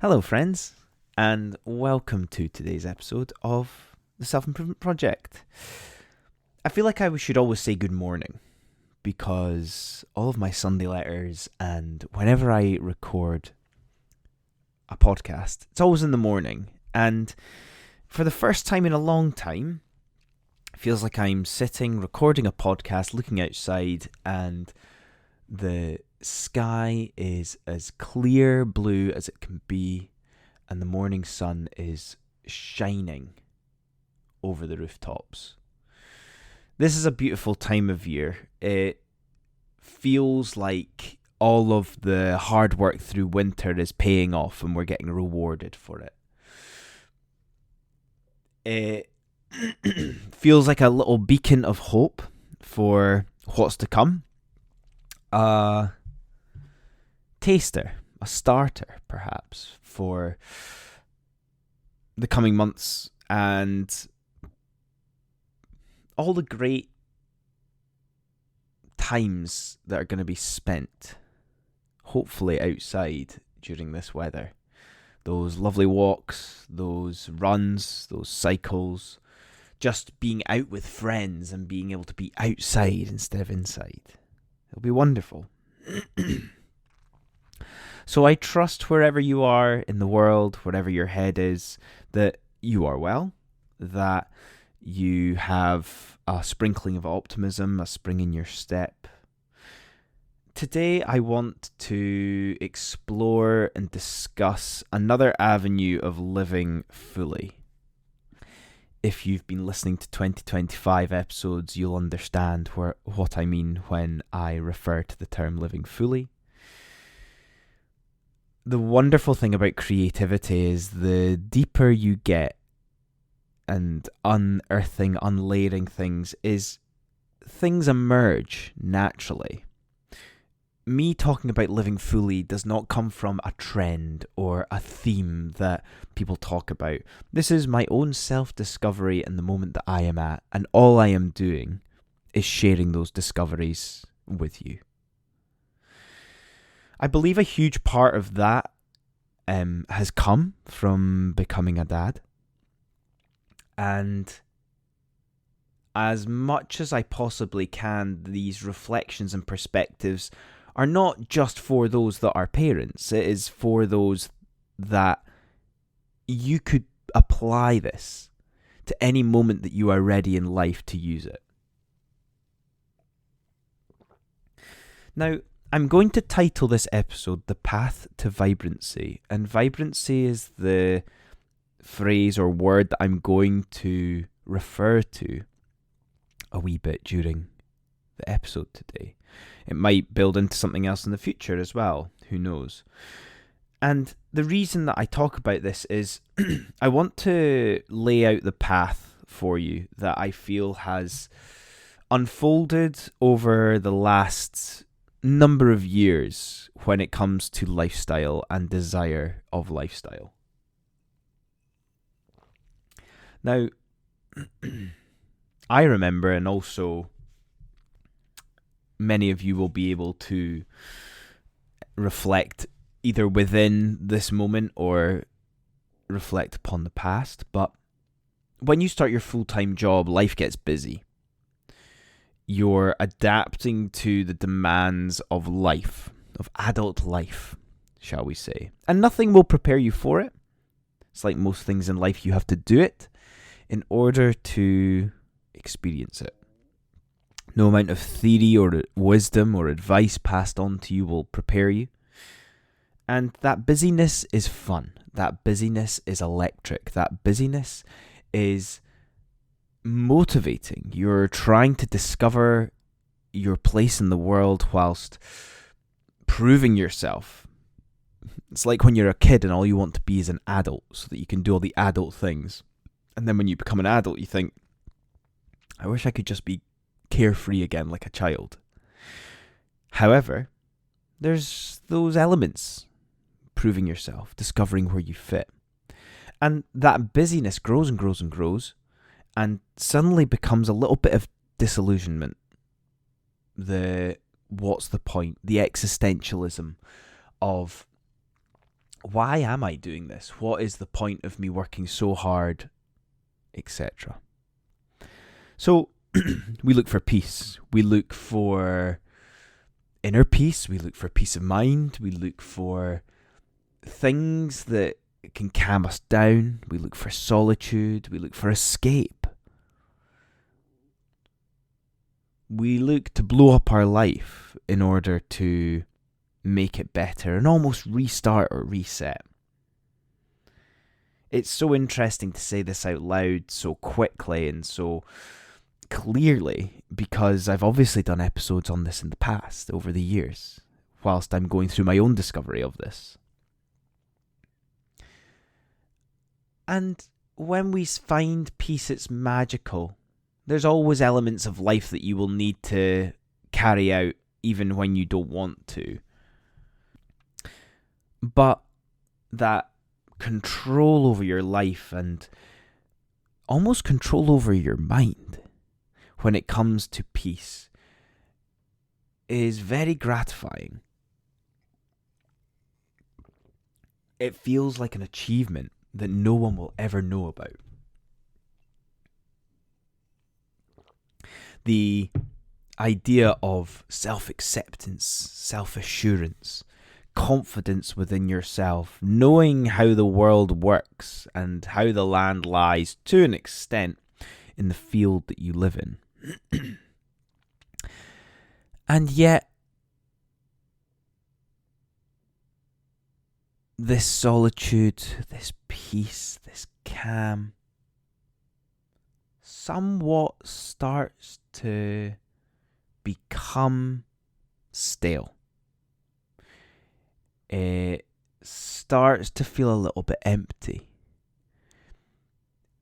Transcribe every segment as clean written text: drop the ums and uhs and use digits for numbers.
Hello, friends, and welcome to today's episode of the Self Improvement Project. I feel like I should always say good morning because all of my Sunday letters and whenever I record a podcast, it's always in the morning. And for the first time in a long time, it feels like I'm sitting, recording a podcast, looking outside, and the sky is as clear blue as it can be, and the morning sun is shining over the rooftops. This is a beautiful time of year. It feels like all of the hard work through winter is paying off and we're getting rewarded for it. It feels like a little beacon of hope for what's to come. Taster, a starter, perhaps, for the coming months and all the great times that are going to be spent, hopefully outside during this weather. Those lovely walks, those runs, those cycles, just being out with friends and being able to be outside instead of inside. It'll be wonderful. So I trust wherever you are in the world, wherever your head is, that you are well, that you have a sprinkling of optimism, a spring in your step. Today I want to explore and discuss another avenue of living fully. If you've been listening to 2025 episodes, you'll understand what I mean when I refer to the term living fully. The wonderful thing about creativity is the deeper you get and unearthing, unlayering things emerge naturally. Me talking about living fully does not come from a trend or a theme that people talk about. This is my own self-discovery in the moment that I am at, and all I am doing is sharing those discoveries with you. I believe a huge part of that has come from becoming a dad. And as much as I possibly can, these reflections and perspectives are not just for those that are parents. It is for those that you could apply this to any moment that you are ready in life to use it. Now, I'm going to title this episode The Path to Vibrancy, and vibrancy is the phrase or word that I'm going to refer to a wee bit during the episode today. It might build into something else in the future as well, who knows. And the reason that I talk about this is I want to lay out the path for you that I feel has unfolded over the last number of years when it comes to lifestyle and desire of lifestyle. Now, I remember, and also many of you will be able to reflect either within this moment or reflect upon the past, but when you start your full-time job, life gets busy. You're adapting to the demands of life, of adult life, shall we say. And nothing will prepare you for it. It's like most things in life, you have to do it in order to experience it. No amount of theory or wisdom or advice passed on to you will prepare you. And that busyness is fun. That busyness is electric. That busyness is motivating. You're trying to discover your place in the world whilst proving yourself. It's like when you're a kid and all you want to be is an adult so that you can do all the adult things. And then when you become an adult, you think, I wish I could just be carefree again like a child. However, there's those elements, proving yourself, discovering where you fit. And that busyness grows and grows and grows, and suddenly becomes a little bit of disillusionment. The what's the point? The existentialism of Why am I doing this? What is the point of me working so hard, etc.? So we look for peace. We look for inner peace. We look for peace of mind. We look for things that can calm us down. We look for solitude. We look for escape. We look to blow up our life in order to make it better and almost restart or reset. It's so interesting to say this out loud so quickly and so clearly, because I've obviously done episodes on this in the past, over the years, whilst I'm going through my own discovery of this. And when we find peace, it's magical. There's always elements of life that you will need to carry out even when you don't want to. But that control over your life and almost control over your mind when it comes to peace is very gratifying. It feels like an achievement that no one will ever know about. The idea of self-acceptance, self-assurance, confidence within yourself, knowing how the world works and how the land lies to an extent in the field that you live in. And yet, this solitude, this peace, this calm, somewhat starts to become stale. It starts to feel a little bit empty.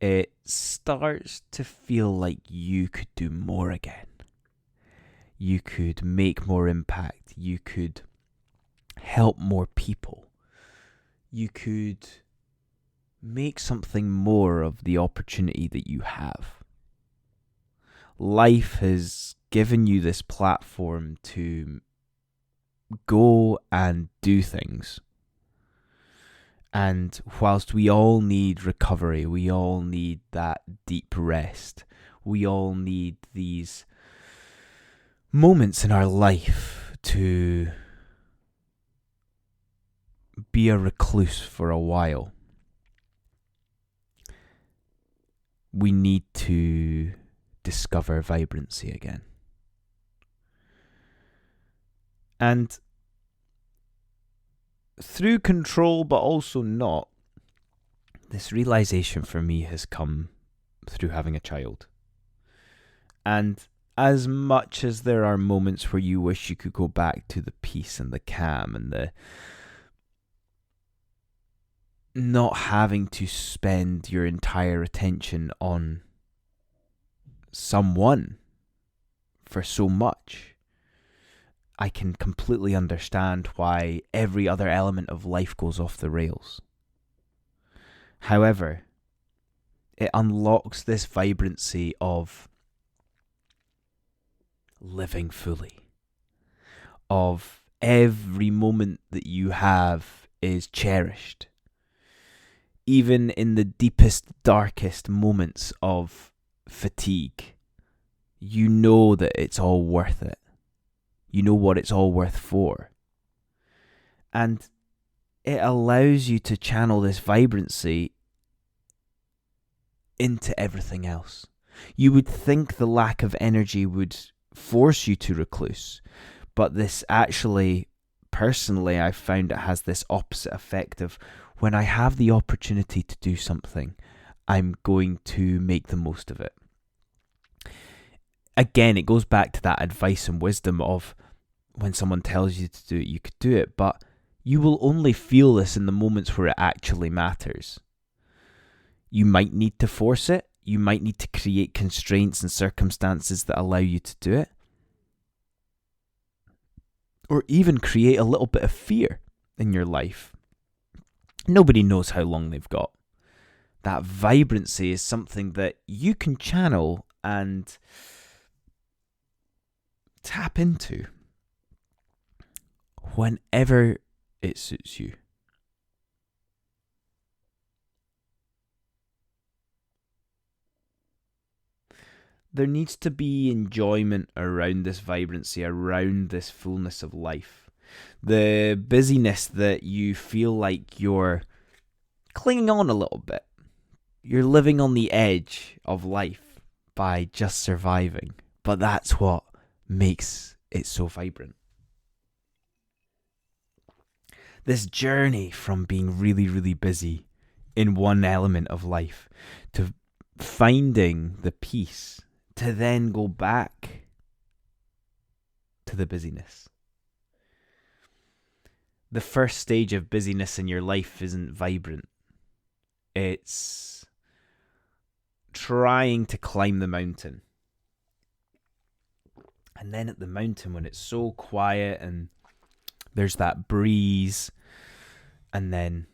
It starts to feel like you could do more again. You could make more impact. You could help more people. You could make something more of the opportunity that you have. Life has given you this platform to go and do things. And whilst we all need recovery, we all need that deep rest, we all need these moments in our life to be a recluse for a while. We need to discover vibrancy again. And through control, but also not, this realization for me has come through having a child. And as much as there are moments where you wish you could go back to the peace and the calm and the not having to spend your entire attention on someone for so much, I can completely understand why every other element of life goes off the rails. However, it unlocks this vibrancy of living fully, of every moment that you have is cherished. Even in the deepest, darkest moments of fatigue, you know that it's all worth it. You know what it's all worth for. And it allows you to channel this vibrancy into everything else. You would think the lack of energy would force you to recluse, but this actually, personally, I've found it has this opposite effect of when I have the opportunity to do something, I'm going to make the most of it. Again, it goes back to that advice and wisdom of when someone tells you to do it, you could do it, but you will only feel this in the moments where it actually matters. You might need to force it. You might need to create constraints and circumstances that allow you to do it. Or even create a little bit of fear in your life. Nobody knows how long they've got. That vibrancy is something that you can channel and tap into whenever it suits you. there needs to be enjoyment around this vibrancy, around this fullness of life. The busyness that you feel like you're clinging on a little bit. You're living on the edge of life by just surviving. But that's what makes it so vibrant. This journey from being really, really busy in one element of life to finding the peace to then go back to the busyness. The first stage of busyness in your life isn't vibrant. It's trying to climb the mountain. And then at the mountain, when it's so quiet and there's that breeze, and then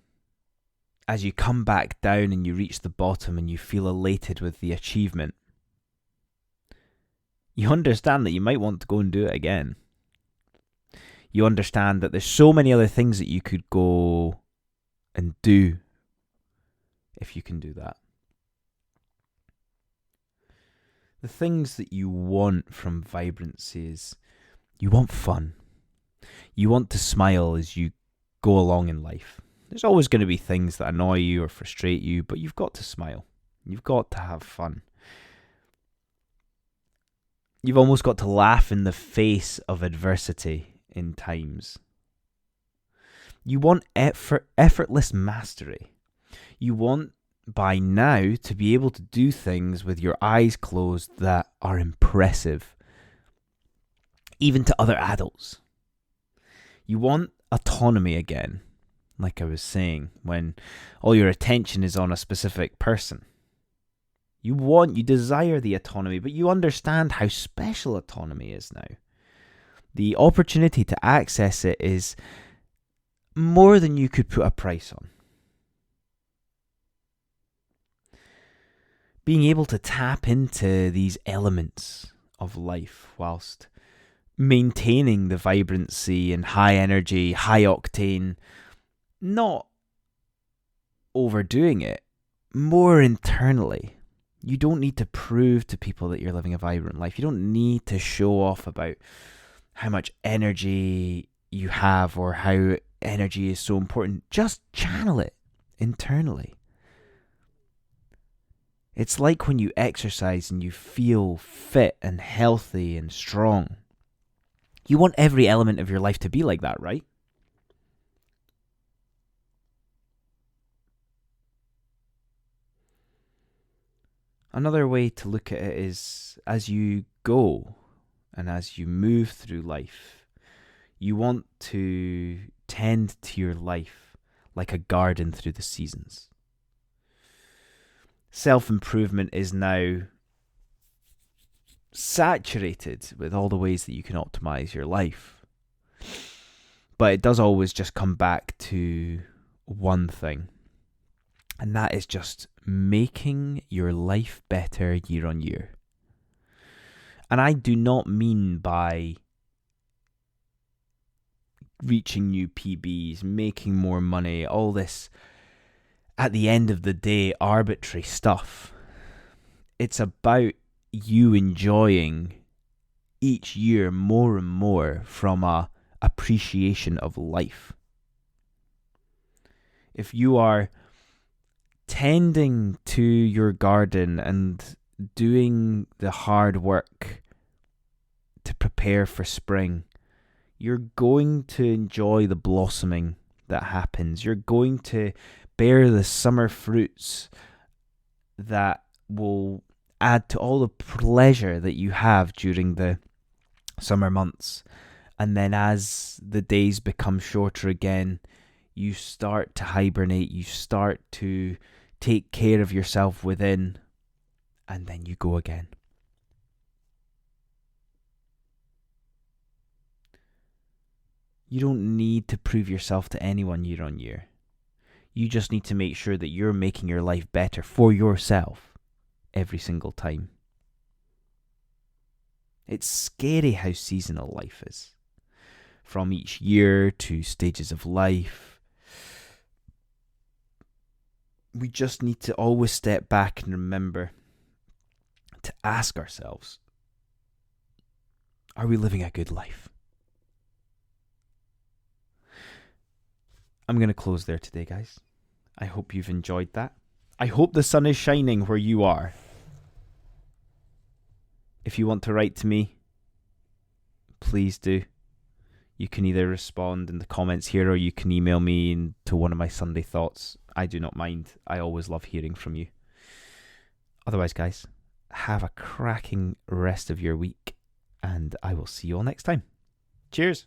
as you come back down and you reach the bottom and you feel elated with the achievement, you understand that you might want to go and do it again. You understand that there's so many other things that you could go and do if you can do that. The things that you want from vibrancy is you want fun. You want to smile as you go along in life. There's always going to be things that annoy you or frustrate you, but you've got to smile. You've got to have fun. You've almost got to laugh in the face of adversity in times. You want effortless mastery. You want by now to be able to do things with your eyes closed that are impressive, even to other adults. You want autonomy again, like I was saying, when all your attention is on a specific person. You desire the autonomy, but you understand how special autonomy is now. The opportunity to access it is more than you could put a price on. Being able to tap into these elements of life whilst maintaining the vibrancy and high energy, high octane, not overdoing it, more internally. You don't need to prove to people that you're living a vibrant life. You don't need to show off about how much energy you have or how energy is so important. Just channel it internally. It's like when you exercise and you feel fit and healthy and strong. You want every element of your life to be like that, right? Another way to look at it is as you go and as you move through life, you want to tend to your life like a garden through the seasons. Self-improvement is now saturated with all the ways that you can optimize your life. But it does always just come back to one thing. And that is just making your life better year on year. And I do not mean by reaching new PBs, making more money, all this, at the end of the day, arbitrary stuff. It's about you enjoying each year more and more from a appreciation of life. If you are tending to your garden and doing the hard work to prepare for spring, you're going to enjoy the blossoming that happens. You're going to bear the summer fruits that will add to all the pleasure that you have during the summer months. And then as the days become shorter again, you start to hibernate, you start to take care of yourself within, and then you go again. You don't need to prove yourself to anyone year on year. You just need to make sure that you're making your life better for yourself every single time. It's scary how seasonal life is. From each year to stages of life. We just need to always step back and remember to ask ourselves, are we living a good life? I'm going to close there today, guys. I hope you've enjoyed that. I hope the sun is shining where you are. If you want to write to me, please do. You can either respond in the comments here or you can email me to one of my Sunday thoughts. I do not mind. I always love hearing from you. Otherwise, guys, have a cracking rest of your week and I will see you all next time. Cheers.